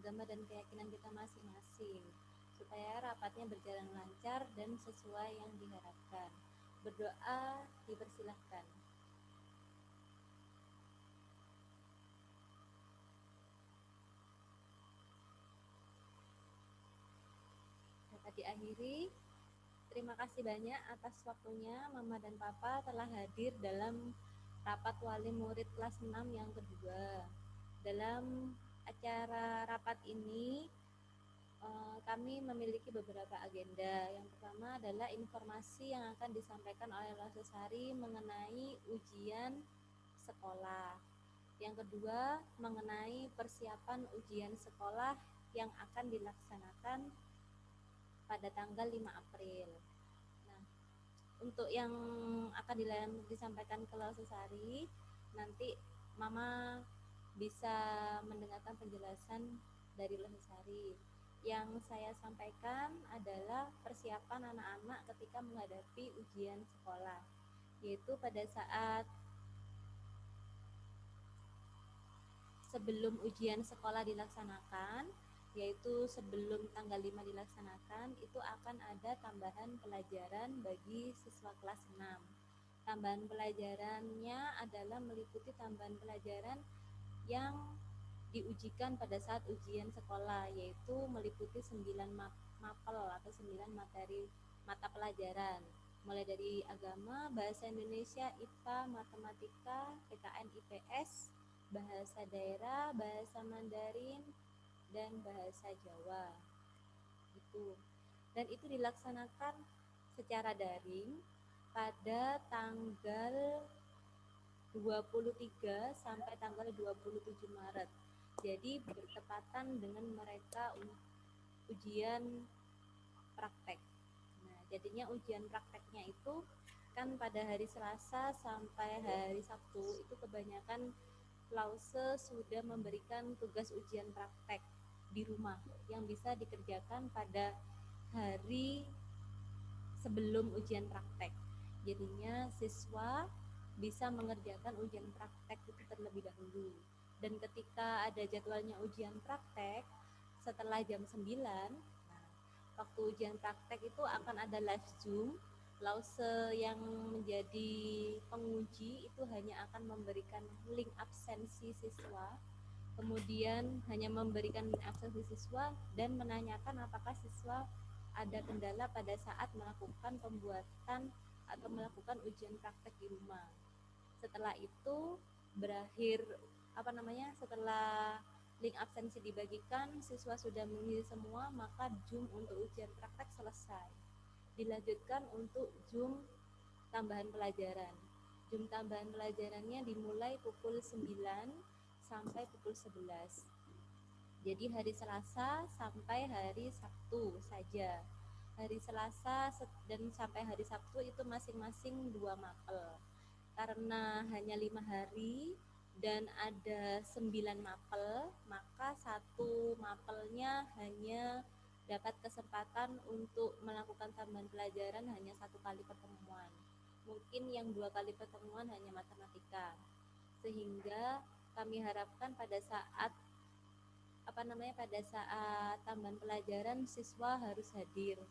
agama dan keyakinan kita masing-masing, supaya rapatnya berjalan lancar dan sesuai yang diharapkan. Berdoa dipersilahkan. Dapat diakhiri. Terima kasih banyak atas waktunya. Mama dan Papa telah hadir dalam rapat wali murid kelas 6 yang kedua. Dalam acara rapat ini kami memiliki beberapa agenda. Yang pertama adalah informasi yang akan disampaikan oleh Losesari mengenai ujian sekolah. Yang kedua mengenai persiapan ujian sekolah yang akan dilaksanakan pada tanggal 5 April. Nah, untuk yang akan disampaikan ke Losesari, nanti Mama bisa mendengarkan penjelasan dari Losesari. Yang saya sampaikan adalah persiapan anak-anak ketika menghadapi ujian sekolah, yaitu pada saat sebelum ujian sekolah dilaksanakan, yaitu sebelum tanggal 5 dilaksanakan, itu akan ada tambahan pelajaran bagi siswa kelas 6. Tambahan pelajarannya adalah meliputi tambahan pelajaran yang diujikan pada saat ujian sekolah, yaitu meliputi 9 mapel atau 9 materi mata pelajaran, mulai dari agama, bahasa Indonesia, IPA, matematika, PKN IPS, bahasa daerah, bahasa Mandarin, dan bahasa Jawa. Itu. Dan itu dilaksanakan secara daring pada tanggal 23 sampai tanggal 27 Maret. Jadi bertepatan dengan mereka ujian praktek. Nah, jadinya ujian prakteknya itu kan pada hari Selasa sampai hari Sabtu itu kebanyakan Lause sudah memberikan tugas ujian praktek di rumah yang bisa dikerjakan pada hari sebelum ujian praktek. Jadinya siswa bisa mengerjakan ujian praktek itu terlebih dahulu. Dan ketika ada jadwalnya ujian praktek setelah jam 9, nah, waktu ujian praktek itu akan ada live Zoom. Lause yang menjadi penguji itu hanya akan memberikan link absensi siswa, kemudian hanya memberikan link absensi siswa dan menanyakan apakah siswa ada kendala pada saat melakukan pembuatan atau melakukan ujian praktek di rumah. Setelah itu berakhir setelah link absensi dibagikan, siswa sudah mengisi semua, maka Zoom untuk ujian praktek selesai. Dilanjutkan untuk Zoom tambahan pelajaran. Zoom tambahan pelajarannya dimulai pukul 9 sampai pukul 11. Jadi hari Selasa sampai hari Sabtu saja. Hari Selasa dan sampai hari Sabtu itu masing-masing 2 mapel. Karena hanya 5 hari dan ada 9 mapel, maka satu mapelnya hanya dapat kesempatan untuk melakukan tambahan pelajaran hanya 1 kali pertemuan. Mungkin yang 2 kali pertemuan hanya matematika. Sehingga kami harapkan pada saat tambahan pelajaran siswa harus hadir.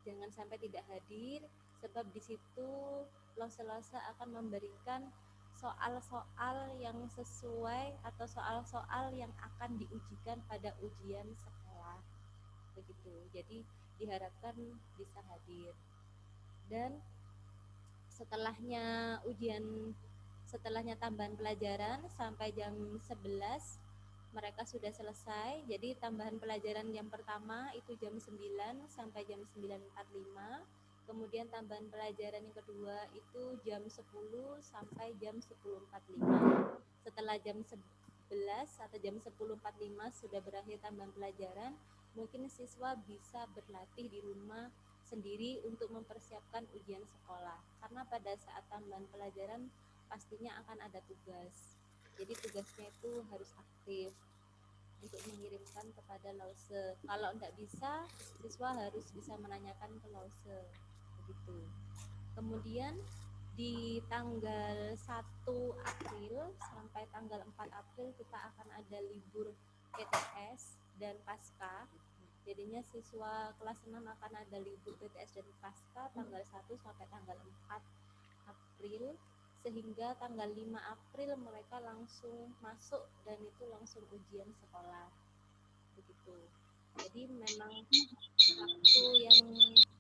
Jangan sampai tidak hadir, sebab di situ Lose akan memberikan soal-soal yang sesuai atau soal-soal yang akan diujikan pada ujian sekolah. Begitu. Jadi diharapkan bisa hadir. Dan setelahnya tambahan pelajaran sampai jam 11 mereka sudah selesai. Jadi tambahan pelajaran yang pertama itu jam 9 sampai jam 9.45. Kemudian tambahan pelajaran yang kedua itu jam 10 sampai jam 10.45. Setelah jam 11 atau jam 10.45 sudah berakhir tambahan pelajaran, mungkin siswa bisa berlatih di rumah sendiri untuk mempersiapkan ujian sekolah. Karena pada saat tambahan pelajaran pastinya akan ada tugas. Jadi tugasnya itu harus aktif untuk mengirimkan kepada Lause. Kalau tidak bisa, siswa harus bisa menanyakan ke Lause. Begitu. Kemudian di tanggal 1 April sampai tanggal 4 April kita akan ada libur PTS. dan pasca. Jadinya siswa kelas 6 akan ada libur PTS dan pasca tanggal 1 sampai tanggal 4 April, sehingga tanggal 5 April mereka langsung masuk dan itu langsung ujian sekolah. Begitu. Jadi memang waktu yang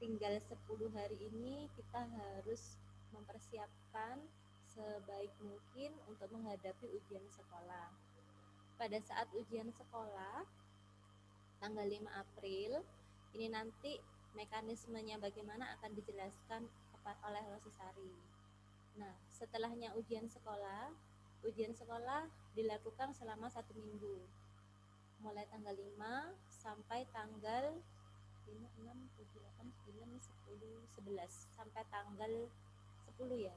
tinggal 10 hari ini kita harus mempersiapkan sebaik mungkin untuk menghadapi ujian sekolah. Pada saat ujian sekolah tanggal 5 April ini nanti mekanismenya bagaimana akan dijelaskan oleh Losasari. Nah, setelahnya ujian sekolah dilakukan selama 1 minggu. Mulai tanggal 5 sampai tanggal 5, 6, 7, 8, 9, 10, 11 sampai tanggal 10 ya.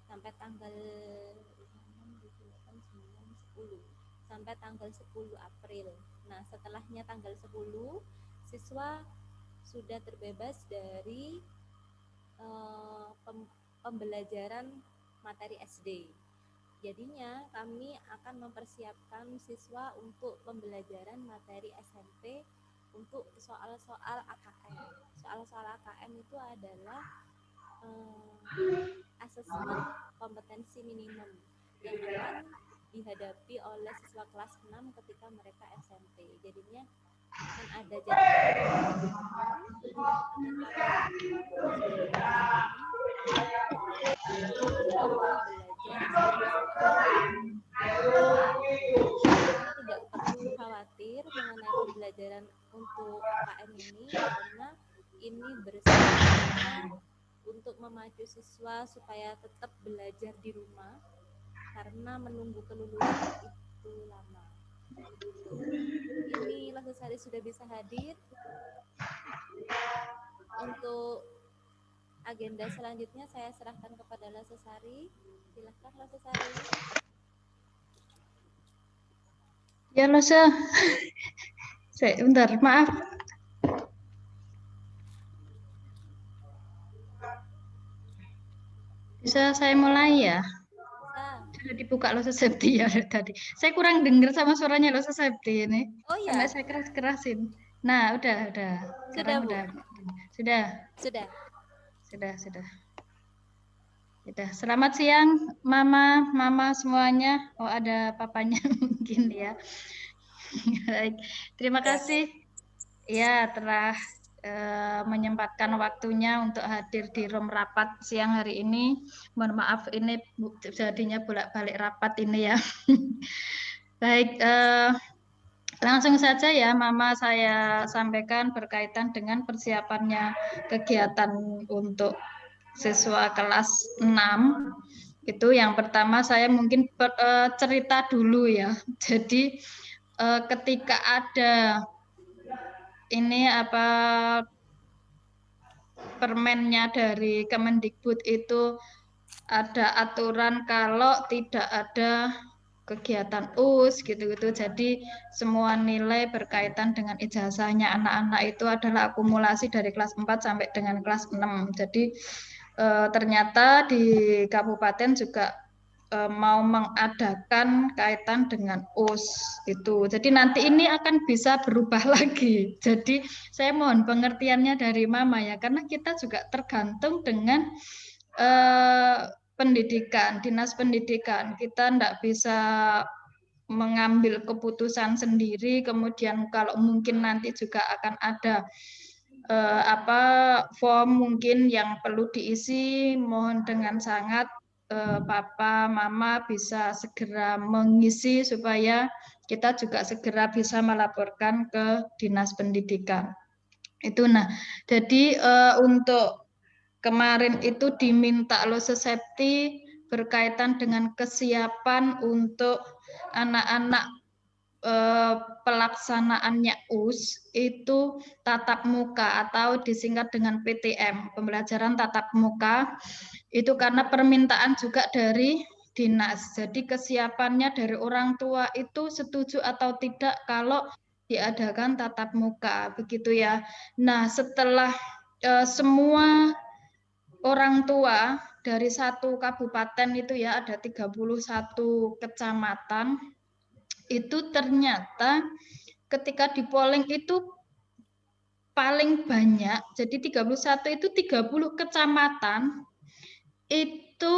Sampai tanggal 5, 6, 7, 8, 9, 10 sampai tanggal 10 April. Nah, setelahnya tanggal 10 siswa sudah terbebas dari pembelajaran materi SD. Jadinya kami akan mempersiapkan siswa untuk pembelajaran materi SMP untuk soal-soal AKM. Soal-soal AKM itu adalah asesmen kompetensi minimum yang akan dihadapi oleh siswa kelas 6 ketika mereka SMP. Jadinya akan ada jadwal tidak perlu khawatir mengenai pembelajaran untuk AKM ini karena ini bersama untuk memacu siswa supaya tetap belajar di rumah karena menunggu kelulusan itu lama. Ini Losasari sudah bisa hadir. Untuk agenda selanjutnya saya serahkan kepada Losasari. Silakan Losasari. Ya Losa, sebentar, maaf. Bisa saya mulai ya? Sudah dibuka Losa Septi ya tadi. Saya kurang dengar sama suaranya Losa Septi ini. Oh ya. Sampai saya keras-kerasin. Nah, udah. Sekarang sudah, Bu. Sudah. Selamat siang, Mama semuanya. Oh, ada papanya mungkin ya. Baik, terima kasih. Ya, telah menyempatkan waktunya untuk hadir di room rapat siang hari ini. Mohon maaf ini jadinya bolak-balik rapat ini ya. Baik, langsung saja ya Mama saya sampaikan berkaitan dengan persiapannya kegiatan untuk siswa kelas 6. Itu yang pertama saya mungkin cerita dulu ya. Jadi ketika ada ini permennya dari Kemendikbud itu ada aturan kalau tidak ada kegiatan US gitu-gitu. Jadi semua nilai berkaitan dengan ijazahnya anak-anak itu adalah akumulasi dari kelas 4 sampai dengan kelas 6. Jadi ternyata di kabupaten juga mau mengadakan kaitan dengan US itu. Jadi nanti ini akan bisa berubah lagi. Jadi saya mohon pengertiannya dari Mama ya, karena kita juga tergantung dengan pendidikan, dinas pendidikan. Kita tidak bisa mengambil keputusan sendiri. Kemudian kalau mungkin nanti juga akan ada form mungkin yang perlu diisi, mohon dengan sangat Papa, Mama bisa segera mengisi supaya kita juga segera bisa melaporkan ke dinas pendidikan. Itu jadi untuk kemarin itu diminta Losasepti berkaitan dengan kesiapan untuk anak-anak pelaksanaannya US itu tatap muka atau disingkat dengan PTM, pembelajaran tatap muka. Itu karena permintaan juga dari dinas. Jadi kesiapannya dari orang tua itu setuju atau tidak kalau diadakan tatap muka, begitu ya. Nah, setelah semua orang tua dari satu kabupaten itu ya ada 31 kecamatan itu ternyata ketika di polling itu paling banyak, jadi 31 itu 30 kecamatan itu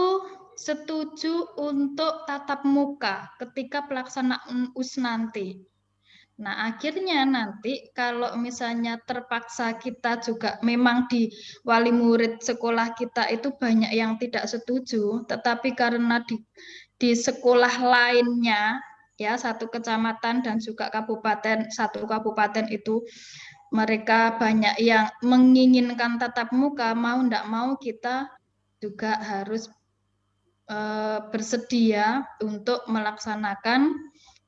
setuju untuk tatap muka ketika pelaksanaan US nanti. Nah, akhirnya nanti kalau misalnya terpaksa kita juga memang di wali murid sekolah kita itu banyak yang tidak setuju, tetapi karena di sekolah lainnya ya satu kecamatan dan juga kabupaten, satu kabupaten itu mereka banyak yang menginginkan tatap muka, mau tidak mau kita juga harus bersedia untuk melaksanakan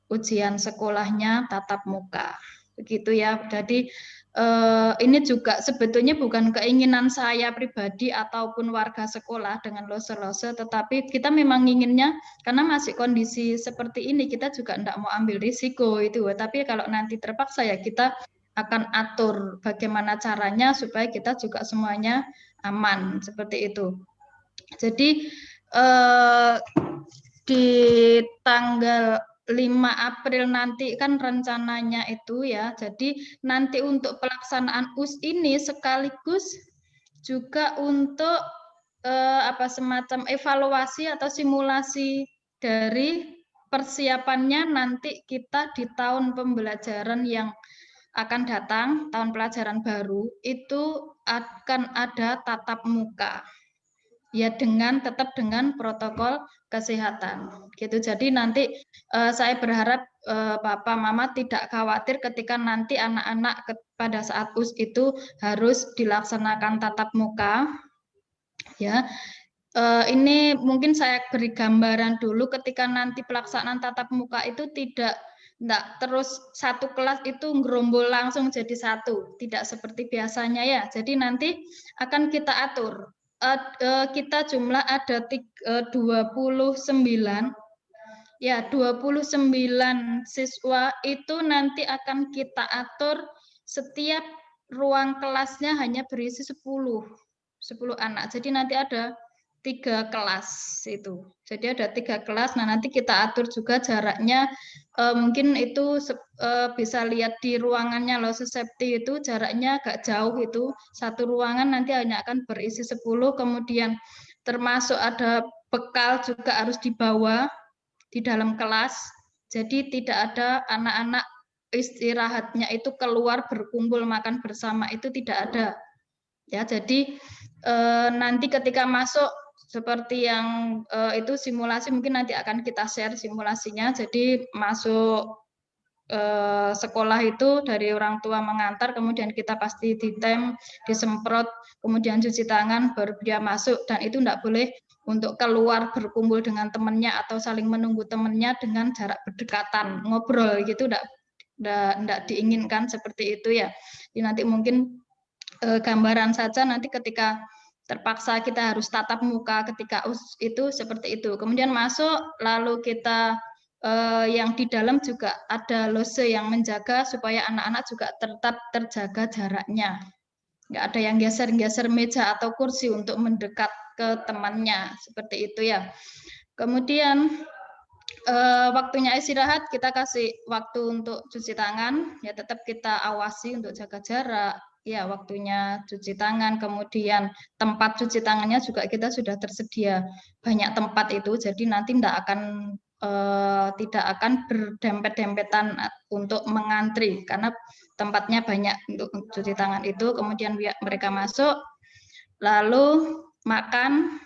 ujian sekolahnya tatap muka. Begitu ya. Jadi ini juga sebetulnya bukan keinginan saya pribadi ataupun warga sekolah dengan lose-lose, tetapi kita memang inginnya karena masih kondisi seperti ini kita juga tidak mau ambil risiko itu. Tapi kalau nanti terpaksa ya kita akan atur bagaimana caranya supaya kita juga semuanya aman seperti itu. Jadi di tanggal 5 April nanti kan rencananya itu ya. Jadi nanti untuk pelaksanaan US ini sekaligus juga untuk semacam evaluasi atau simulasi dari persiapannya nanti kita di tahun pembelajaran yang akan datang, tahun pelajaran baru, itu akan ada tatap muka. Ya tetap dengan protokol kesehatan gitu. Jadi nanti saya berharap Papa Mama tidak khawatir ketika nanti anak-anak pada saat US itu harus dilaksanakan tatap muka ya. Ini mungkin saya beri gambaran dulu ketika nanti pelaksanaan tatap muka itu tidak terus satu kelas itu gerombol langsung jadi satu, tidak seperti biasanya ya. Jadi nanti akan kita atur. Kita jumlah ada 29 ya 29 siswa itu nanti akan kita atur setiap ruang kelasnya hanya berisi 10 anak. Jadi nanti ada 3 kelas itu. Jadi ada 3 kelas. Nah, nanti kita atur juga jaraknya. Mungkin itu bisa lihat di ruangannya loh, safety itu jaraknya agak jauh itu. Satu ruangan nanti hanya akan berisi 10, kemudian termasuk ada bekal juga harus dibawa di dalam kelas. Jadi tidak ada anak-anak istirahatnya itu keluar berkumpul makan bersama, itu tidak ada. Ya, jadi nanti ketika masuk seperti yang itu simulasi mungkin nanti akan kita share simulasinya. Jadi masuk sekolah itu dari orang tua mengantar, kemudian kita pasti ditem, disemprot, kemudian cuci tangan, baru dia masuk, dan itu tidak boleh untuk keluar berkumpul dengan temannya atau saling menunggu temannya dengan jarak berdekatan, ngobrol gitu, tidak diinginkan seperti itu ya. Jadi nanti mungkin gambaran saja nanti ketika terpaksa kita harus tatap muka ketika itu seperti itu. Kemudian masuk, lalu kita yang di dalam juga ada lose yang menjaga supaya anak-anak juga tetap terjaga jaraknya. Nggak ada yang geser-geser meja atau kursi untuk mendekat ke temannya, seperti itu ya. Kemudian waktunya istirahat kita kasih waktu untuk cuci tangan, ya tetap kita awasi untuk jaga jarak. Ya, waktunya cuci tangan, kemudian tempat cuci tangannya juga kita sudah tersedia banyak tempat itu, jadi nanti tidak akan berdempet-dempetan untuk mengantri karena tempatnya banyak untuk cuci tangan itu. Kemudian mereka masuk, lalu makan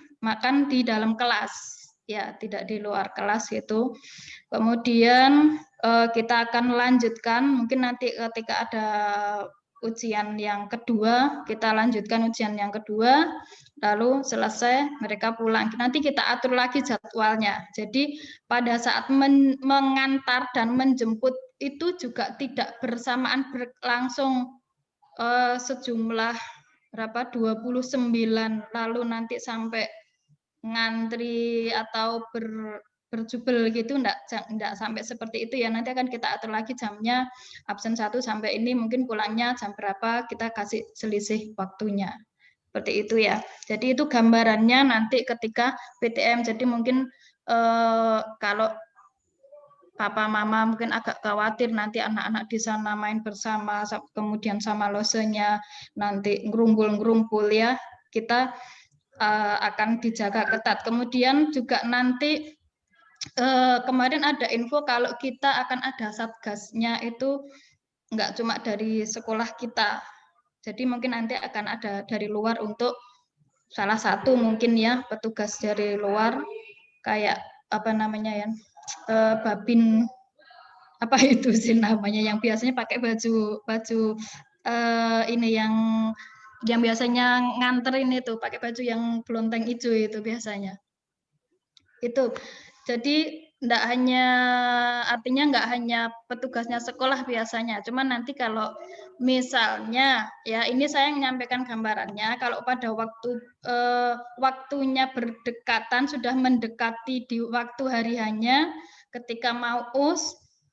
di dalam kelas, ya tidak di luar kelas gitu. Kemudian kita akan lanjutkan mungkin nanti ketika ada ujian yang kedua, kita lanjutkan ujian yang kedua, lalu selesai mereka pulang. Nanti kita atur lagi jadwalnya. Jadi pada saat mengantar dan menjemput itu juga tidak bersamaan berlangsung sejumlah berapa 29, lalu nanti sampai ngantri atau berjubel gitu, enggak sampai seperti itu ya. Nanti akan kita atur lagi jamnya, absen 1 sampai ini mungkin pulangnya jam berapa, kita kasih selisih waktunya. Seperti itu ya. Jadi itu gambarannya nanti ketika PTM. Jadi mungkin kalau papa mama mungkin agak khawatir nanti anak-anak di sana main bersama, kemudian sama losenya nanti ngerumpul-ngerumpul ya, kita akan dijaga ketat. Kemudian juga nanti kemarin ada info kalau kita akan ada satgasnya itu nggak cuma dari sekolah kita, jadi mungkin nanti akan ada dari luar untuk salah satu mungkin ya petugas dari luar kayak apa namanya ya babin apa itu sih namanya yang biasanya pakai baju ini yang biasanya nganterin itu pakai baju yang belonteng hijau itu biasanya itu. Jadi artinya nggak hanya petugasnya sekolah biasanya, cuman nanti kalau misalnya ya ini saya menyampaikan gambarannya kalau pada waktunya berdekatan sudah mendekati di waktu hari hanya ketika mau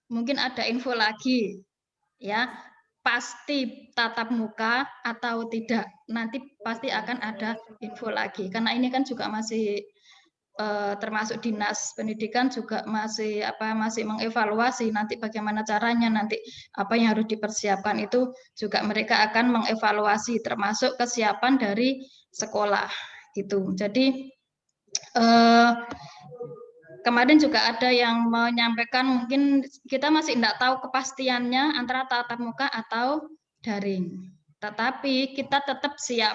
mungkin ada info lagi ya, pasti tatap muka atau tidak nanti pasti akan ada info lagi karena ini kan juga masih termasuk dinas pendidikan juga masih mengevaluasi nanti bagaimana caranya nanti apa yang harus dipersiapkan itu juga mereka akan mengevaluasi termasuk kesiapan dari sekolah gitu. Jadi kemarin juga ada yang menyampaikan mungkin kita masih tidak tahu kepastiannya antara tatap muka atau daring. Tetapi kita tetap siap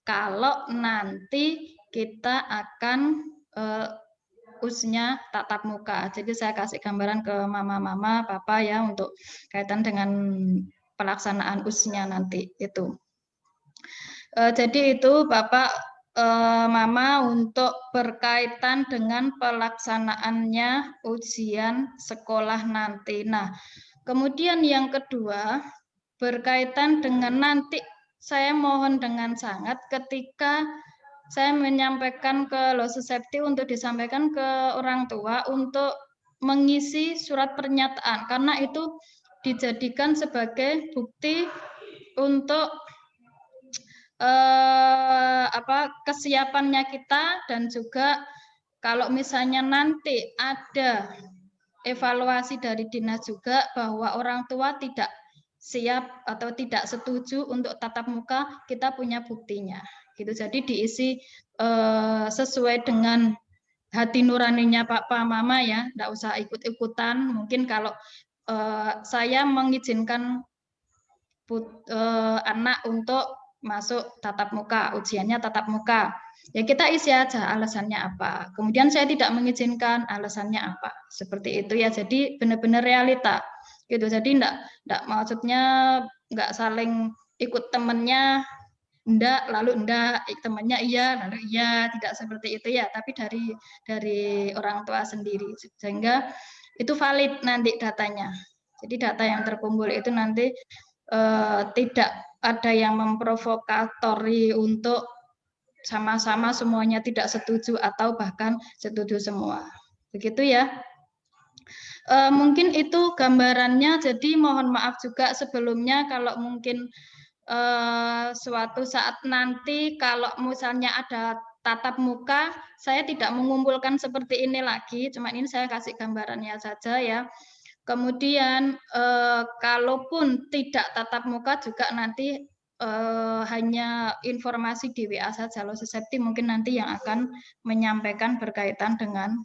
kalau nanti kita akan usnya tatap muka. Jadi saya kasih gambaran ke mama-mama, papa ya untuk kaitan dengan pelaksanaan usnya nanti itu. Jadi itu Bapak Mama untuk berkaitan dengan pelaksanaannya ujian sekolah nanti. Nah, kemudian yang kedua berkaitan dengan nanti saya mohon dengan sangat ketika saya menyampaikan ke Losesepti untuk disampaikan ke orang tua untuk mengisi surat pernyataan karena itu dijadikan sebagai bukti untuk kesiapannya kita dan juga kalau misalnya nanti ada evaluasi dari dinas juga bahwa orang tua tidak siap atau tidak setuju untuk tatap muka, kita punya buktinya. Gitu. Jadi diisi sesuai dengan hati nuraninya Papa Mama ya, enggak usah ikut-ikutan. Mungkin kalau saya mengizinkan anak untuk masuk tatap muka, ujiannya tatap muka. Ya kita isi aja alasannya apa. Kemudian saya tidak mengizinkan alasannya apa. Seperti itu ya. Jadi benar-benar realita. Gitu. Jadi enggak maksudnya enggak saling ikut temennya lalu temannya iya lalu iya, tidak seperti itu ya, tapi dari orang tua sendiri sehingga itu valid nanti datanya. Jadi data yang terkumpul itu nanti tidak ada yang memprovokatori untuk sama-sama semuanya tidak setuju atau bahkan setuju semua. Begitu ya. Mungkin itu gambarannya, jadi mohon maaf juga sebelumnya kalau mungkin suatu saat nanti kalau misalnya ada tatap muka, saya tidak mengumpulkan seperti ini lagi, cuma ini saya kasih gambarannya saja ya. Kemudian kalaupun tidak tatap muka juga nanti hanya informasi di WA saja. Losesepti mungkin nanti yang akan menyampaikan berkaitan dengan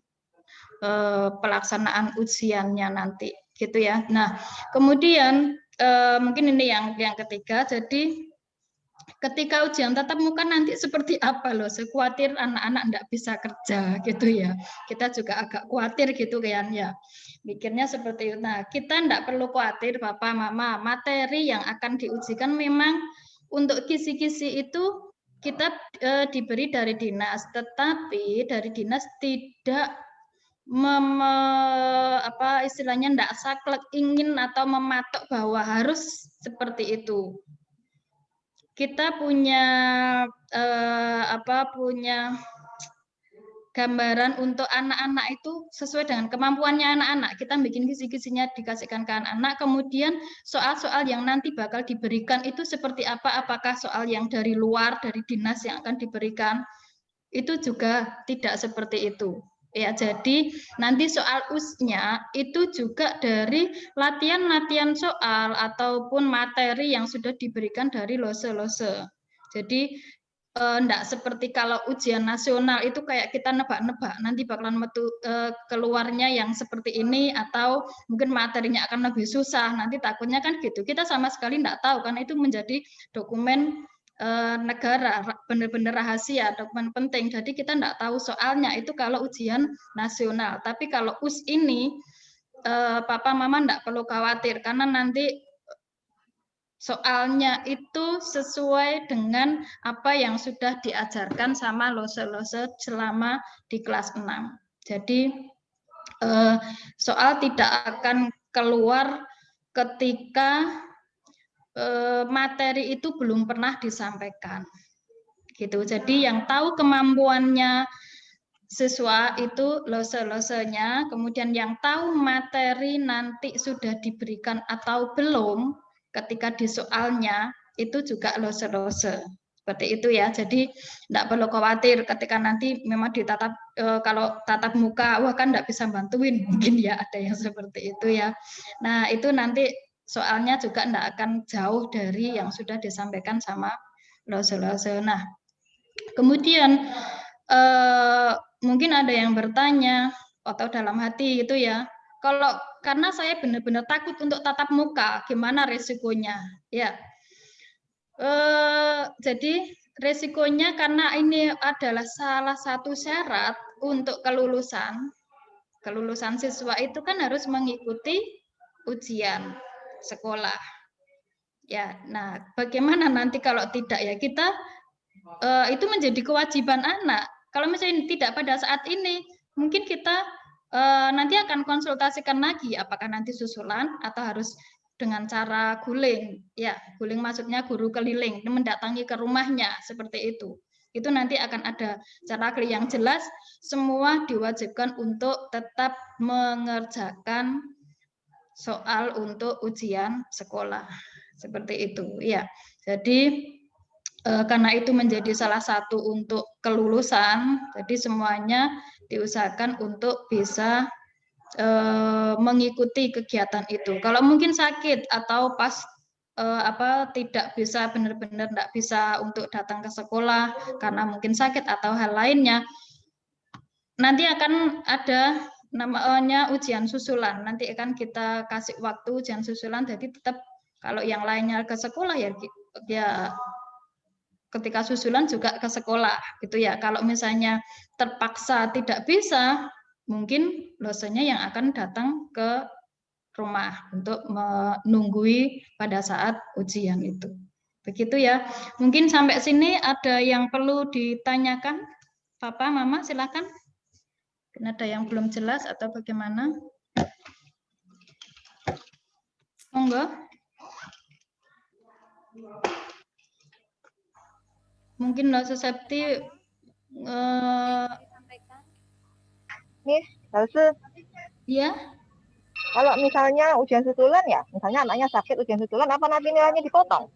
pelaksanaan ujiannya nanti, gitu ya. Nah, kemudian mungkin ini yang ketiga. Jadi ketika ujian tatap muka nanti seperti apa loh? Saya khawatir anak-anak enggak bisa kerja gitu ya. Kita juga agak khawatir gitu kan ya. Mikirnya seperti itu. Nah, kita enggak perlu khawatir Bapak Mama. Materi yang akan diujikan memang untuk kisi-kisi itu kita diberi dari dinas, tetapi dari dinas tidak istilahnya enggak saklek ingin atau mematok bahwa harus seperti itu. Kita punya punya gambaran untuk anak-anak itu sesuai dengan kemampuannya anak-anak. Kita bikin kisi-kisinya dikasihkan ke anak-anak, kemudian soal-soal yang nanti bakal diberikan itu seperti apa, apakah soal yang dari luar, dari dinas yang akan diberikan, itu juga tidak seperti itu. Ya, jadi nanti soal US-nya itu juga dari latihan-latihan soal ataupun materi yang sudah diberikan dari lose-lose. Jadi enggak seperti kalau ujian nasional itu kayak kita nebak-nebak nanti bakalan keluarnya yang seperti ini atau mungkin materinya akan lebih susah, nanti takutnya kan gitu. Kita sama sekali enggak tahu karena itu menjadi dokumen negara, benar-benar rahasia, dokumen penting. Jadi kita enggak tahu soalnya itu kalau ujian nasional. Tapi kalau US ini papa mama enggak perlu khawatir karena nanti soalnya itu sesuai dengan apa yang sudah diajarkan sama lose-lose selama di kelas 6. Jadi soal tidak akan keluar ketika materi itu belum pernah disampaikan. Gitu. Jadi yang tahu kemampuannya siswa itu lose-losenya, kemudian yang tahu materi nanti sudah diberikan atau belum ketika di soalnya itu juga lose-lose. Seperti itu ya. Jadi tidak perlu khawatir ketika nanti memang ditatap kalau tatap muka, wah kan tidak bisa bantuin, mungkin ya ada yang seperti itu ya. Nah, itu nanti soalnya juga tidak akan jauh dari yang sudah disampaikan sama lose-lose. Nah, kemudian mungkin ada yang bertanya atau dalam hati itu ya, kalau karena saya benar-benar takut untuk tatap muka, gimana resikonya? Ya, jadi resikonya karena ini adalah salah satu syarat untuk kelulusan siswa itu kan harus mengikuti ujian sekolah. Ya, nah bagaimana nanti kalau tidak ya kita itu menjadi kewajiban anak. Kalau misalnya tidak pada saat ini, mungkin kita nanti akan konsultasikan lagi apakah nanti susulan atau harus dengan cara guling. Ya, guling maksudnya guru keliling mendatangi ke rumahnya seperti itu. Itu nanti akan ada cara yang jelas. Semua diwajibkan untuk tetap mengerjakan soal untuk ujian sekolah seperti itu. Ya, jadi karena itu menjadi salah satu untuk kelulusan, jadi semuanya diusahakan untuk bisa mengikuti kegiatan itu. Kalau mungkin sakit atau pas tidak bisa benar-benar tidak bisa untuk datang ke sekolah karena mungkin sakit atau hal lainnya, nanti akan ada namanya ujian susulan. Nanti akan kita kasih waktu ujian susulan. Jadi tetap kalau yang lainnya ke sekolah ya ketika susulan juga ke sekolah gitu ya. Kalau misalnya terpaksa tidak bisa, mungkin dosennya yang akan datang ke rumah untuk menunggui pada saat ujian itu. Begitu ya. Mungkin sampai sini ada yang perlu ditanyakan? Papa, Mama, silakan. Ada yang belum jelas atau bagaimana? Monggo. Mungkin Mbak Susepti nih, Halse. Ya. Kalau misalnya ujian susulan ya, misalnya anaknya sakit ujian susulan, apa nanti nilainya dipotong?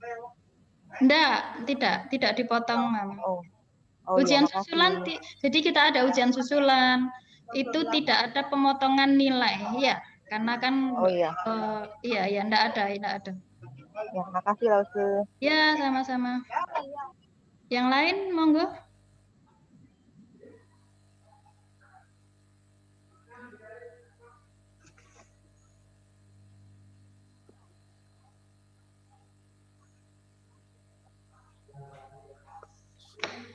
Tidak dipotong, Mama. Ujian susulan, jadi kita ada ujian susulan, itu tidak ada pemotongan nilai, ya, karena kan, iya, enggak ada. Ya, makasih, Halse. Ya, sama-sama. Yang lain, monggo.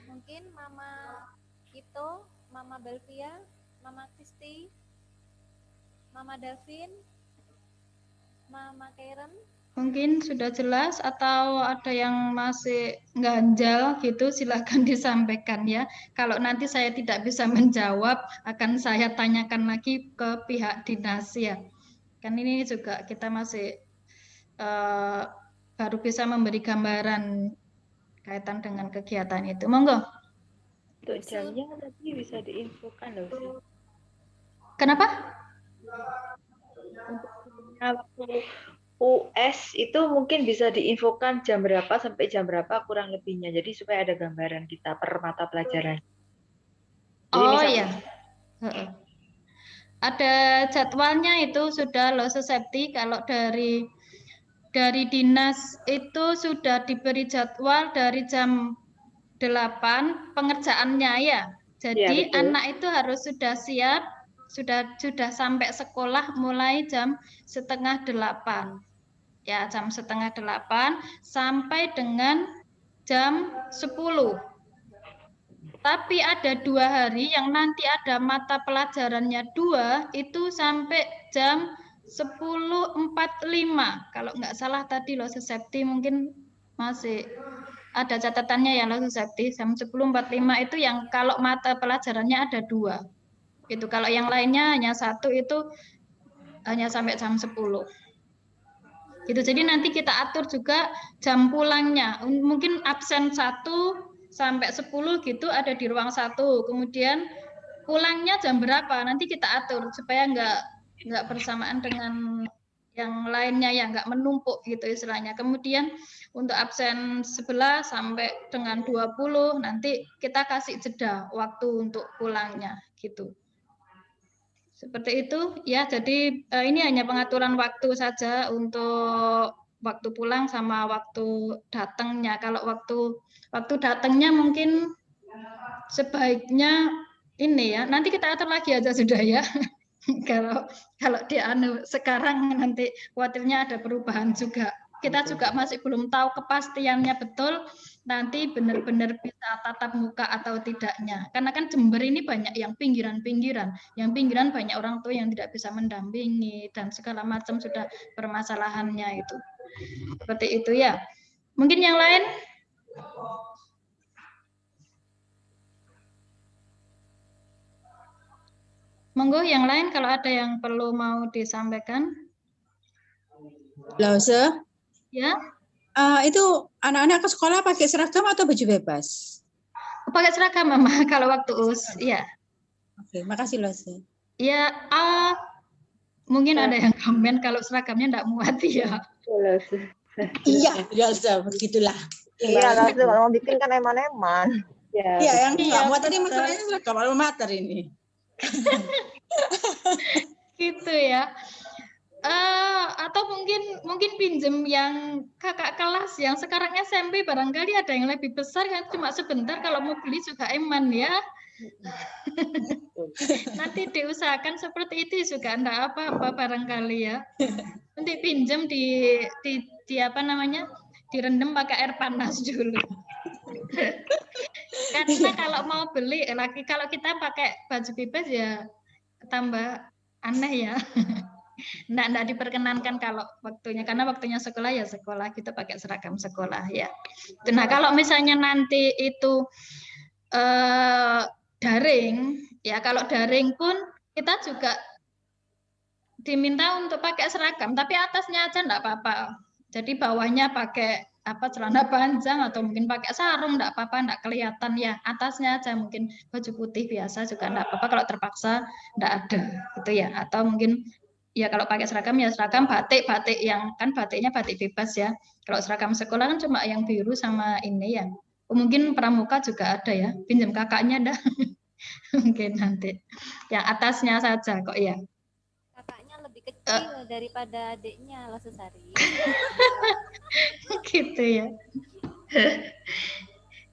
Mungkin Mama Kito, Mama Belvia, Mama Kristi, Mama Davin, Mama Karen. Mungkin sudah jelas atau ada yang masih ganjal gitu, silakan disampaikan ya. Kalau nanti saya tidak bisa menjawab, akan saya tanyakan lagi ke pihak dinas ya. Kan ini juga kita masih baru bisa memberi gambaran kaitan dengan kegiatan itu. Monggo. Untuk jamnya tadi bisa diinfokan loh. Kenapa? Waktu US itu mungkin bisa diinfokan jam berapa sampai jam berapa kurang lebihnya. Jadi supaya ada gambaran kita per mata pelajaran. Jadi iya. Heeh. Ada jadwalnya itu sudah loh Septi. Kalau dari dinas itu sudah diberi jadwal dari jam 8 pengerjaannya ya. Iya, Jadi betul. anak itu harus sudah siap, sudah sampai sekolah mulai jam 7:30. Ya, jam 7:30 sampai dengan jam 10. Tapi ada 2 hari yang nanti ada mata pelajarannya 2 itu sampai jam 10:45. Kalau nggak salah tadi loh Septi mungkin masih ada catatannya ya loh Septi. Jam 10:45 itu yang kalau mata pelajarannya ada 2. Itu kalau yang lainnya hanya 1 itu hanya sampai jam 10. Gitu. Jadi nanti kita atur juga jam pulangnya. Mungkin absen 1 sampai 10 gitu ada di ruang 1. Kemudian pulangnya jam berapa? Nanti kita atur supaya nggak bersamaan dengan yang lainnya ya, nggak menumpuk gitu istilahnya. Kemudian untuk absen 11 sampai dengan 20 nanti kita kasih jeda waktu untuk pulangnya gitu. Seperti itu ya. Jadi ini hanya pengaturan waktu saja untuk waktu pulang sama waktu datangnya. Kalau waktu datangnya mungkin sebaiknya ini ya. Nanti kita atur lagi aja sudah ya. kalau di sekarang nanti khawatirnya ada perubahan juga. Kita juga masih belum tahu kepastiannya betul nanti benar-benar bisa tatap muka atau tidaknya. Karena kan Jember ini banyak yang pinggiran-pinggiran. Yang pinggiran banyak orang tua yang tidak bisa mendampingi dan segala macam sudah permasalahannya itu. Seperti itu ya. Mungkin yang lain? Monggo yang lain kalau ada yang perlu mau disampaikan. Lause, Ya. itu anak-anak ke sekolah pakai seragam atau baju bebas? Pakai seragam, Mama, kalau waktu US. Iya. Oke, makasih Lause. Ya, mungkin ada yang komen kalau seragamnya enggak muat ya. Iya, Lause, begitulah. Iya, Lause kalau mau bikin kan eman-eman. Iya, yang enggak muat tadi masalahnya seragam alma mater ini. Gitu ya. Atau mungkin pinjem yang kakak kelas yang sekarang SMP barangkali ada yang lebih besar kan cuma sebentar kalau mau beli juga eman ya. Nanti diusahakan seperti itu juga enggak apa-apa barangkali ya. Nanti pinjem di apa namanya? Direndam pakai air panas dulu. Karena kalau mau beli lagi kalau kita pakai baju bebas ya tambah aneh ya. Enggak diperkenankan kalau waktunya karena waktunya sekolah ya sekolah kita pakai seragam sekolah ya. Nah, kalau misalnya nanti itu daring ya kalau daring pun kita juga diminta untuk pakai seragam tapi atasnya aja enggak apa-apa. Jadi bawahnya pakai celana panjang atau mungkin pakai sarung enggak apa-apa, enggak kelihatan ya. Atasnya aja mungkin baju putih biasa juga enggak apa-apa kalau terpaksa enggak ada gitu ya. Atau mungkin ya kalau pakai seragam ya seragam batik yang kan batiknya batik bebas ya. Kalau seragam sekolah kan cuma yang biru sama ini ya. Mungkin pramuka juga ada ya. Pinjam kakaknya dah. Mungkin nanti. Yang atasnya saja kok ya. Kakaknya lebih kecil daripada adiknya Lasesari. Gitu ya.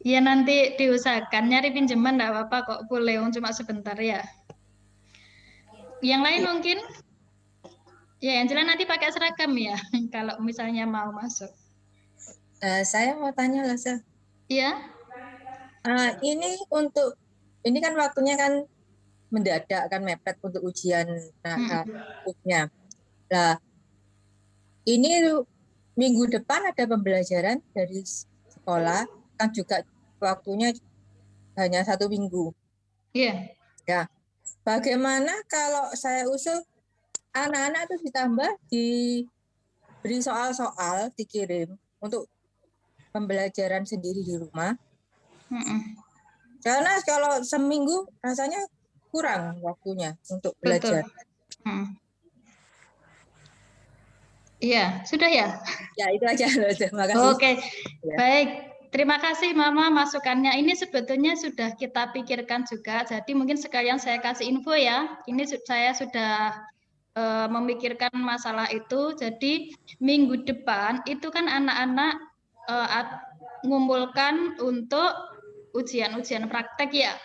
Ya nanti diusahakan nyari pinjaman enggak apa-apa kok boleh cuma sebentar ya. Yang lain mungkin ya, yang jelas nanti pakai seragam ya, kalau misalnya mau masuk. Saya mau tanya Lase. Iya. Ini kan waktunya kan mendadak kan mepet untuk ujian UP-nya. Nah, ini minggu depan ada pembelajaran dari sekolah kan juga waktunya hanya 1 minggu. Iya. Ya. Bagaimana kalau saya usul anak-anak itu ditambah diberi soal-soal dikirim untuk pembelajaran sendiri di rumah. Karena kalau seminggu rasanya kurang waktunya untuk belajar. Iya, sudah ya? Ya itu aja. Terima kasih. Oke, baik. Terima kasih Mama masukannya. Ini sebetulnya sudah kita pikirkan juga. Jadi mungkin sekalian saya kasih info ya. Ini saya sudah memikirkan masalah itu. Jadi minggu depan itu kan anak-anak mengumpulkan untuk ujian-ujian praktek ya.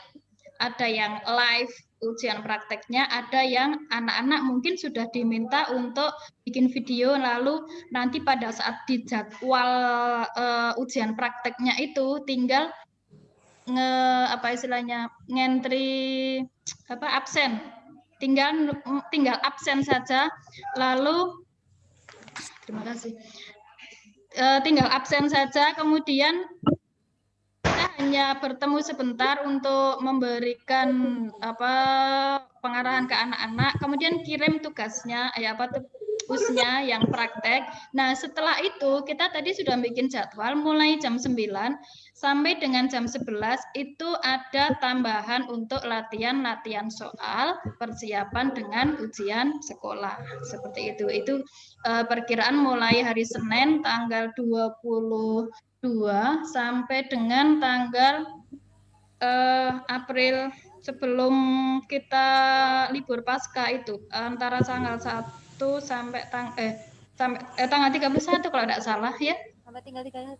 Ada yang live ujian prakteknya, ada yang anak-anak mungkin sudah diminta untuk bikin video, lalu nanti pada saat di jadwal ujian prakteknya itu tinggal ngentri absen, tinggal absen saja, lalu terima kasih, tinggal absen saja, kemudian hanya bertemu sebentar untuk memberikan pengarahan ke anak-anak, kemudian kirim tugasnya tugasnya yang praktek. Nah, setelah itu kita tadi sudah bikin jadwal mulai jam 9 sampai dengan jam 11 itu ada tambahan untuk latihan soal persiapan dengan ujian sekolah. Seperti itu. Itu perkiraan mulai hari Senin tanggal 22 sampai dengan tanggal April sebelum kita libur Pasca itu antara tanggal 1 sampai tanggal 31 kalau tidak salah ya. Sampai tinggal 31.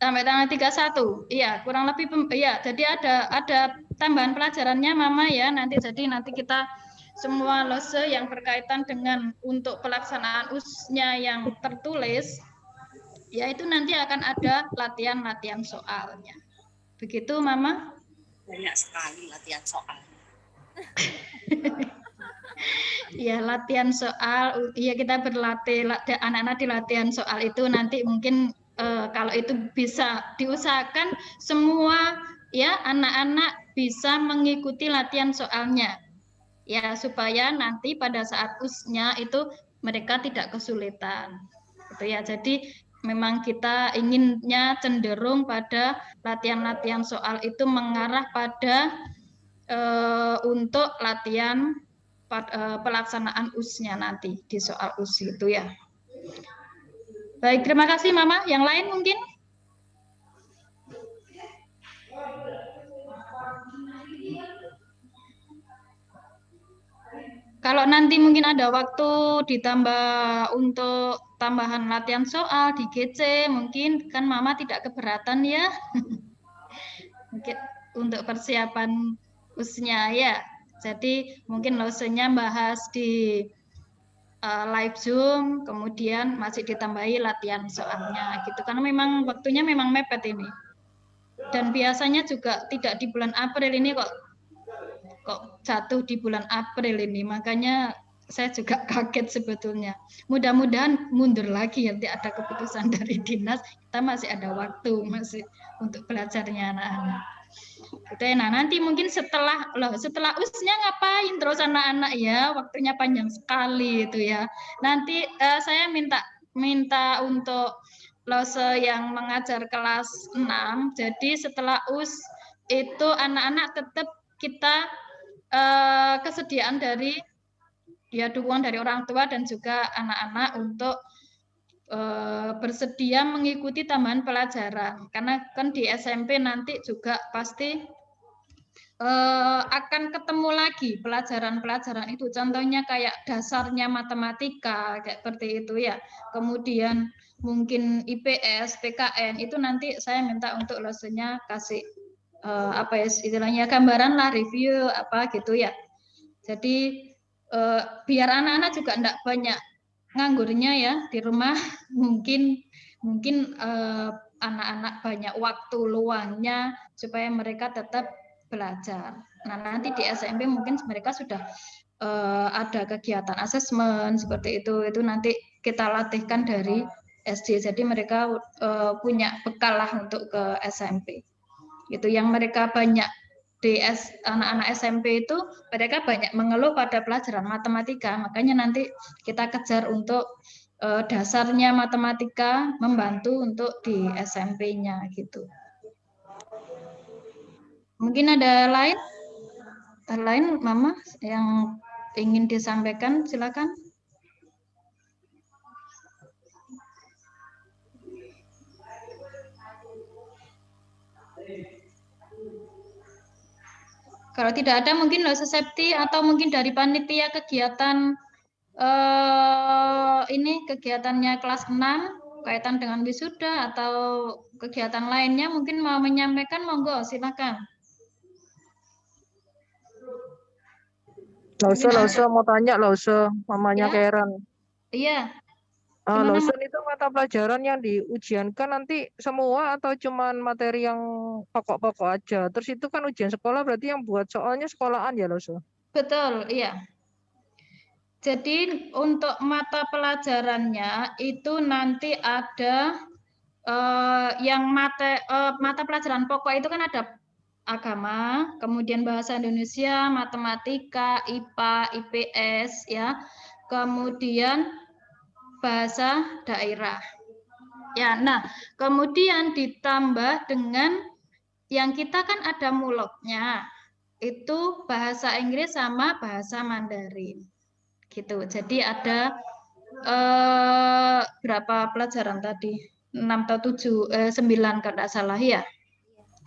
Sampai tanggal 31. Iya, kurang lebih iya, jadi ada tambahan pelajarannya Mama ya nanti, jadi nanti kita semua lose yang berkaitan dengan untuk pelaksanaan USnya yang tertulis ya itu nanti akan ada latihan soalnya. Begitu, Mama? Banyak sekali latihan soal. Ya, latihan soal. Iya, kita berlatih, anak-anak di latihan soal itu nanti mungkin kalau itu bisa diusahakan semua ya anak-anak bisa mengikuti latihan soalnya. Ya, supaya nanti pada saat USnya itu mereka tidak kesulitan. Gitu ya. Jadi memang kita inginnya cenderung pada latihan soal itu mengarah pada untuk latihan pelaksanaan USnya nanti di soal US itu ya. Baik, terima kasih Mama. Yang lain mungkin? Kalau nanti mungkin ada waktu ditambah untuk tambahan latihan soal di GC, mungkin kan Mama tidak keberatan ya. Mungkin untuk persiapan USnya ya. Jadi mungkin losenya bahas di live Zoom, kemudian masih ditambahi latihan soalnya gitu. Karena memang waktunya memang mepet ini. Dan biasanya juga tidak di bulan April ini kok jatuh di bulan April ini, makanya saya juga kaget sebetulnya. Mudah-mudahan mundur lagi nanti ada keputusan dari dinas, kita masih ada waktu masih untuk belajarnya anak-anak. Nah nanti mungkin setelah USnya ngapain terus anak-anak ya, waktunya panjang sekali itu ya. Nanti saya minta untuk lose yang mengajar kelas 6, jadi setelah US itu anak-anak tetap kita kesediaan dari ya dukungan dari orang tua dan juga anak-anak untuk bersedia mengikuti tambahan pelajaran, karena kan di SMP nanti juga pasti akan ketemu lagi pelajaran-pelajaran itu, contohnya kayak dasarnya matematika kayak seperti itu ya, kemudian mungkin IPS, PKN itu nanti saya minta untuk lesenya kasih istilahnya gambaran lah, review apa gitu ya. Jadi biar anak-anak juga enggak banyak nganggurnya ya di rumah, mungkin anak-anak banyak waktu luangnya supaya mereka tetap belajar. Nah nanti di SMP mungkin mereka sudah ada kegiatan asesmen seperti itu nanti kita latihkan dari SD, jadi mereka punya bekal lah untuk ke SMP. Itu yang mereka banyak di anak-anak SMP itu mereka banyak mengeluh pada pelajaran matematika, makanya nanti kita kejar untuk dasarnya matematika, membantu untuk di SMP-nya gitu. Mungkin ada lain Mama yang ingin disampaikan, silakan. Kalau tidak ada mungkin Lose Septi atau mungkin dari panitia kegiatan ini kegiatannya kelas 6 kaitan dengan wisuda atau kegiatan lainnya mungkin mau menyampaikan, monggo silakan. Lause mau tanya Lause, mamanya Ya. Karen. Iya. Lause itu mata pelajaran yang diujiankan nanti semua atau cuman materi yang pokok-pokok aja? Terus itu kan ujian sekolah berarti yang buat soalnya sekolahan ya Lause? Betul, iya. Jadi untuk mata pelajarannya itu nanti ada yang mata pelajaran pokok itu kan ada agama, kemudian bahasa Indonesia, matematika, IPA, IPS, ya, kemudian bahasa daerah. Ya, nah, kemudian ditambah dengan yang kita kan ada muloknya, itu bahasa Inggris sama bahasa Mandarin, gitu. Jadi ada berapa pelajaran tadi? 6 atau 7, 9 kalau tidak salah ya.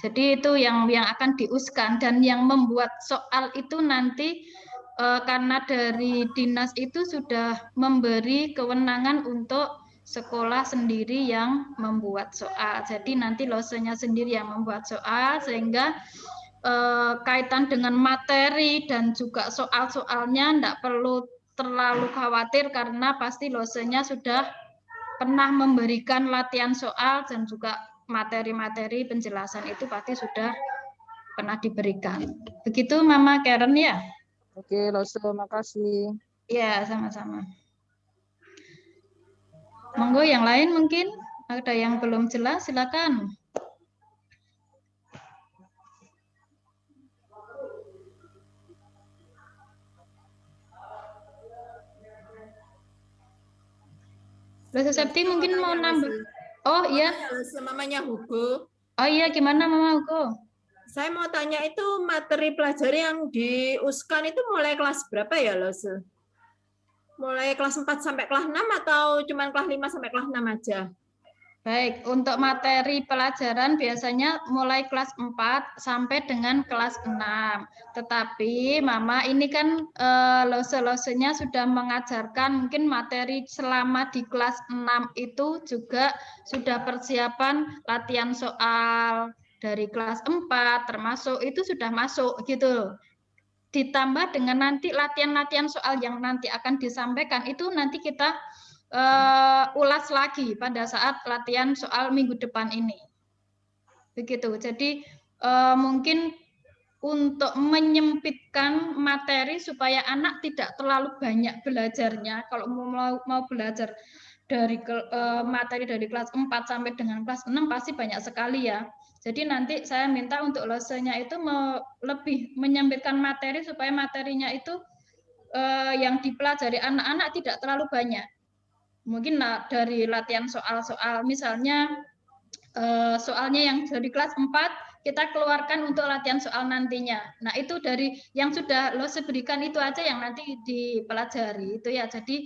Jadi itu yang akan diuskan dan yang membuat soal itu nanti karena dari dinas itu sudah memberi kewenangan untuk sekolah sendiri yang membuat soal. Jadi nanti losenya sendiri yang membuat soal sehingga kaitan dengan materi dan juga soal-soalnya tidak perlu terlalu khawatir karena pasti losenya sudah pernah memberikan latihan soal dan juga materi-materi penjelasan itu pasti sudah pernah diberikan. Begitu Mama Karen ya? Oke, Lause, makasih. Ya, sama-sama. Monggo yang lain mungkin ada yang belum jelas, silakan. Lose Septi mungkin mau nambah. Oh iya. Mamanya Hugo. Oh iya, gimana Mama Hugo? Saya mau tanya itu materi pelajaran yang diuskan itu mulai kelas berapa ya, Lose? Mulai kelas 4 sampai kelas 6 atau cuma kelas 5 sampai kelas 6 aja? Baik, untuk materi pelajaran biasanya mulai kelas 4 sampai dengan kelas 6. Tetapi Mama ini kan lose-losenya sudah mengajarkan mungkin materi selama di kelas 6 itu juga sudah persiapan latihan soal dari kelas 4 termasuk itu sudah masuk gitu. Ditambah dengan nanti latihan-latihan soal yang nanti akan disampaikan itu nanti kita ulas lagi pada saat latihan soal minggu depan ini. Begitu. Jadi mungkin untuk menyempitkan materi supaya anak tidak terlalu banyak belajarnya. Kalau mau belajar dari materi dari kelas 4 sampai dengan kelas 6 pasti banyak sekali ya. Jadi nanti saya minta untuk losenya itu lebih menyempitkan materi supaya materinya itu yang dipelajari anak-anak tidak terlalu banyak. Mungkin dari latihan soal-soal misalnya soalnya yang dari kelas 4 kita keluarkan untuk latihan soal nantinya. Nah, itu dari yang sudah Lose berikan itu aja yang nanti dipelajari itu ya. Jadi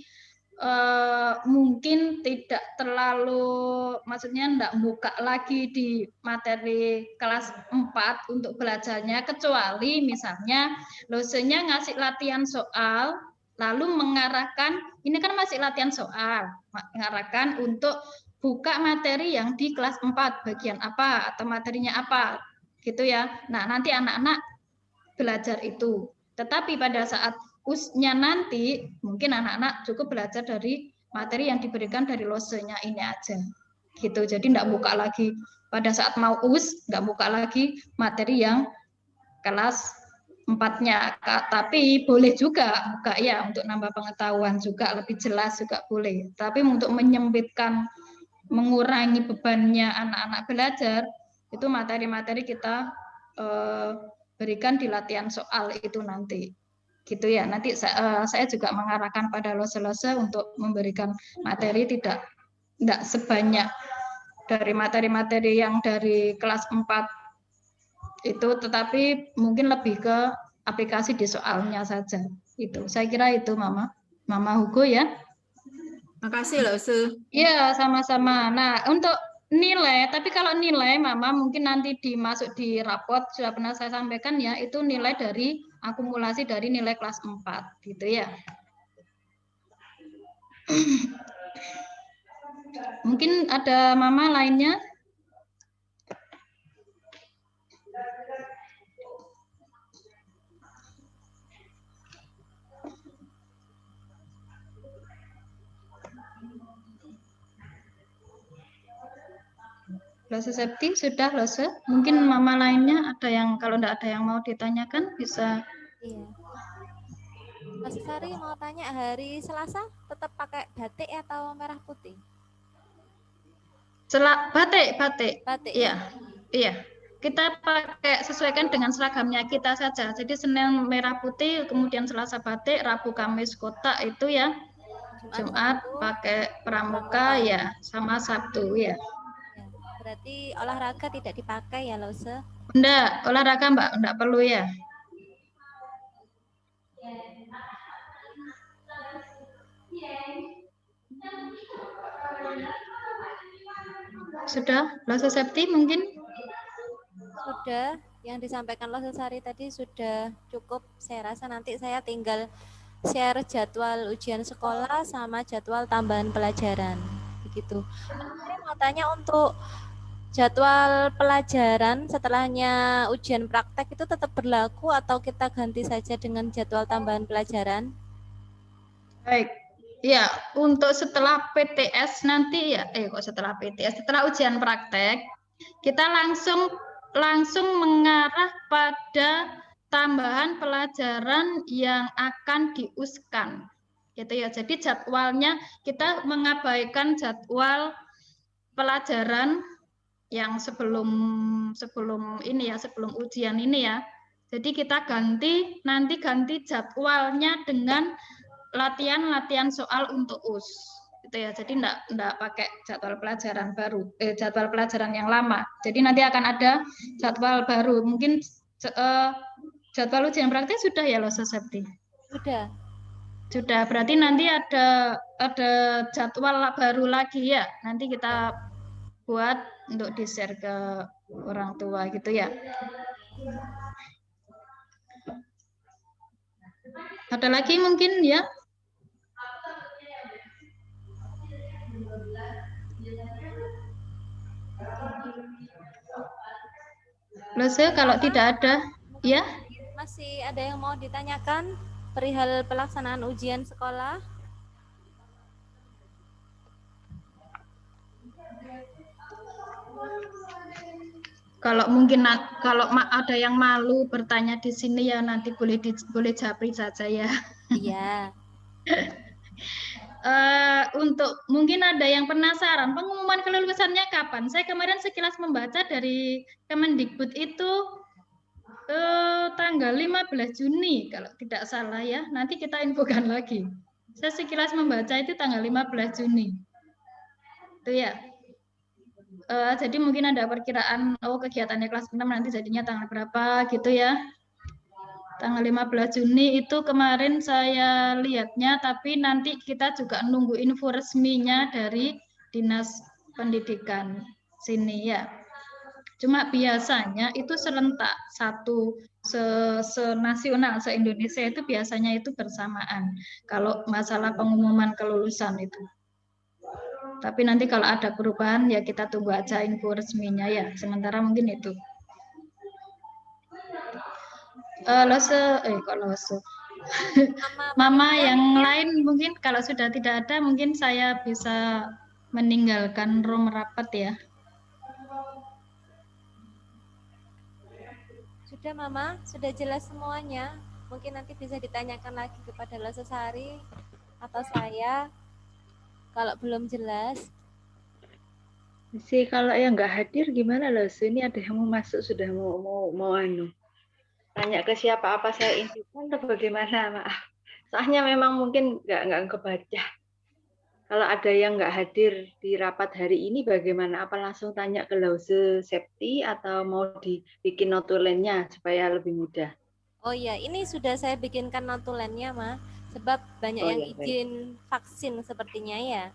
mungkin tidak terlalu maksudnya enggak buka lagi di materi kelas 4 untuk belajarnya kecuali misalnya Losenya ngasih latihan soal lalu mengarahkan, ini kan masih latihan soal, mengarahkan untuk buka materi yang di kelas 4, bagian apa, atau materinya apa, gitu ya. Nah, nanti anak-anak belajar itu. Tetapi pada saat US-nya nanti, mungkin anak-anak cukup belajar dari materi yang diberikan dari losenya ini aja. Gitu, jadi enggak buka lagi. Pada saat mau US, enggak buka lagi materi yang kelas 4-nya, tapi boleh juga buka ya untuk nambah pengetahuan juga lebih jelas juga boleh. Tapi untuk menyempitkan, mengurangi bebannya anak-anak belajar itu materi-materi kita berikan di latihan soal itu nanti, gitu ya. Nanti saya juga mengarahkan pada lose-lose untuk memberikan materi tidak sebanyak dari materi-materi yang dari kelas 4 itu, tetapi mungkin lebih ke aplikasi di soalnya saja. Itu saya kira itu Mama Hugo ya. Makasih Lose. Iya, sama-sama. Nah, untuk nilai, tapi kalau nilai Mama mungkin nanti dimasuk di raport sudah pernah saya sampaikan ya, itu nilai dari akumulasi dari nilai kelas 4 gitu ya. Mungkin ada Mama lainnya? Lose Septi sudah Lose. Mungkin Mama lainnya ada yang, kalau enggak ada yang mau ditanyakan bisa. Iya. Mas Sari mau tanya, hari Selasa tetap pakai batik atau merah putih? Batik. Batik. Iya. Iya. Kita pakai sesuaikan dengan seragamnya kita saja. Jadi Senin merah putih, kemudian Selasa batik, Rabu Kamis kotak itu ya. Jumat pakai pramuka ya, sama Sabtu ya. Berarti olahraga tidak dipakai ya, Lose? Enggak, olahraga Mbak, enggak perlu ya. Sudah, Lose Septi mungkin? Sudah, yang disampaikan Lose Sari tadi sudah cukup. Saya rasa nanti saya tinggal share jadwal ujian sekolah sama jadwal tambahan pelajaran. Begitu. Saya mau tanya untuk jadwal pelajaran setelahnya ujian praktek itu tetap berlaku atau kita ganti saja dengan jadwal tambahan pelajaran? Baik. Ya, untuk setelah PTS nanti ya, setelah PTS, setelah ujian praktek, kita langsung mengarah pada tambahan pelajaran yang akan diuskan. Gitu ya. Jadi jadwalnya kita mengabaikan jadwal pelajaran yang sebelum ini ya, sebelum ujian ini ya. Jadi kita ganti jadwalnya dengan latihan soal untuk US. Gitu ya. Jadi enggak pakai jadwal pelajaran baru, jadwal pelajaran yang lama. Jadi nanti akan ada jadwal baru. Mungkin jadwal ujian praktek sudah ya, Lose Septi? Sudah. Berarti nanti ada jadwal baru lagi ya. Nanti kita buat untuk di-share ke orang tua gitu ya. Ada lagi mungkin ya? Lose, kalau tidak ada, ya? Masih ada yang mau ditanyakan perihal pelaksanaan ujian sekolah? Kalau mungkin kalau ada yang malu bertanya di sini ya nanti boleh japri saja ya. Iya. Untuk mungkin ada yang penasaran pengumuman kelulusannya kapan? Saya kemarin sekilas membaca dari Kemendikbud itu tanggal 15 Juni kalau tidak salah ya. Nanti kita infokan lagi. Saya sekilas membaca itu tanggal 15 Juni. Itu ya. Jadi mungkin ada perkiraan kegiatannya kelas 6 nanti jadinya tanggal berapa gitu ya. Tanggal 15 Juni itu kemarin saya lihatnya, tapi nanti kita juga nunggu info resminya dari Dinas Pendidikan sini ya. Cuma biasanya itu serentak senasional, se-Indonesia itu biasanya itu bersamaan. Kalau masalah pengumuman kelulusan itu. Tapi nanti kalau ada perubahan ya kita tunggu aja info resminya ya. Sementara mungkin itu. Mama yang lain mungkin kalau sudah tidak ada mungkin saya bisa meninggalkan room rapat ya. Sudah Mama, sudah jelas semuanya. Mungkin nanti bisa ditanyakan lagi kepada Lose Sari atau saya. Kalau belum jelas. Kalau yang nggak hadir gimana loh? Ini ada yang mau masuk sudah mau tanya ke siapa, apa saya infokan atau bagaimana? Maaf. Soalnya memang mungkin nggak kebaca. Kalau ada yang nggak hadir di rapat hari ini bagaimana? Apa langsung tanya ke Lose Septi atau mau dibikin notulennya supaya lebih mudah? Oh iya, ini sudah saya bikinkan notulennya, Ma. Sebab banyak yang izin vaksin sepertinya ya.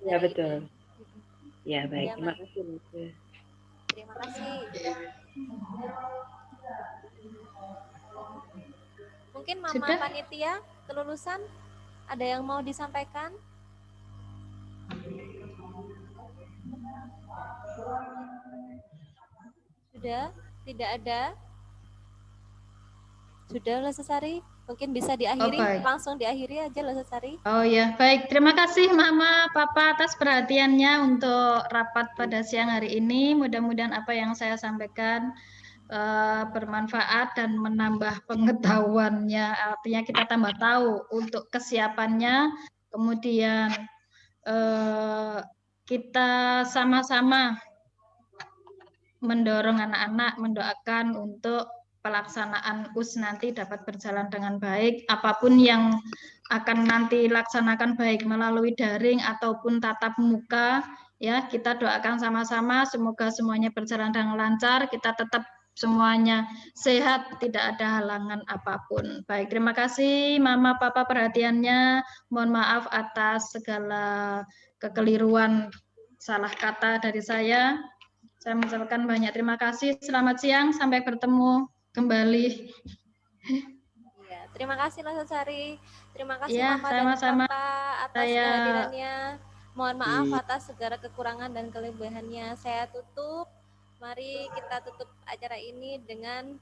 Iya betul. Ya, baik. Ya, Terima Ma. kasih, Luse. Terima kasih. Mungkin Mama Sudah? Panitia kelulusan ada yang mau disampaikan? Sudah? Tidak ada? Sudah, Lesesari? Mungkin bisa diakhiri, baik. langsung diakhiri aja Lesesari. Oh ya, baik. Terima kasih Mama, Papa atas perhatiannya untuk rapat pada siang hari ini. Mudah-mudahan apa yang saya sampaikan bermanfaat dan menambah pengetahuannya. Artinya kita tambah tahu untuk kesiapannya. Kemudian kita sama-sama mendorong anak-anak, mendoakan untuk pelaksanaan US nanti dapat berjalan dengan baik. Apapun yang akan nanti laksanakan baik melalui daring ataupun tatap muka, ya kita doakan sama-sama semoga semuanya berjalan dengan lancar, kita tetap semuanya sehat, tidak ada halangan apapun. Baik, terima kasih Mama Papa perhatiannya. Mohon maaf atas segala kekeliruan salah kata dari saya. Saya mengucapkan banyak terima kasih. Selamat siang, sampai bertemu kembali. Ya, terima kasih Lesesari. Terima kasih Ya, Mama sama-sama. dan Papa atas Saya kehadirannya. Mohon maaf atas segala kekurangan dan kelebihannya. Saya tutup. Mari kita tutup acara ini dengan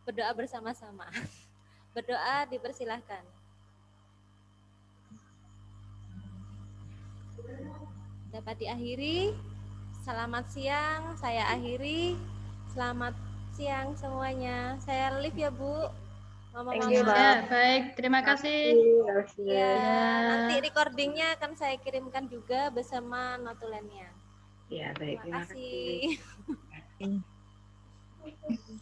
berdoa bersama-sama. Berdoa dipersilahkan. Dapat diakhiri. Selamat siang, saya akhiri. Selamat siang semuanya. Saya live ya Bu. Thank you, Mama-mama. ya, baik. Terima kasih. Ya, Ya. nanti recordingnya akan saya kirimkan juga bersama notulennya. Ya, baik. Terima kasih. Terima kasih.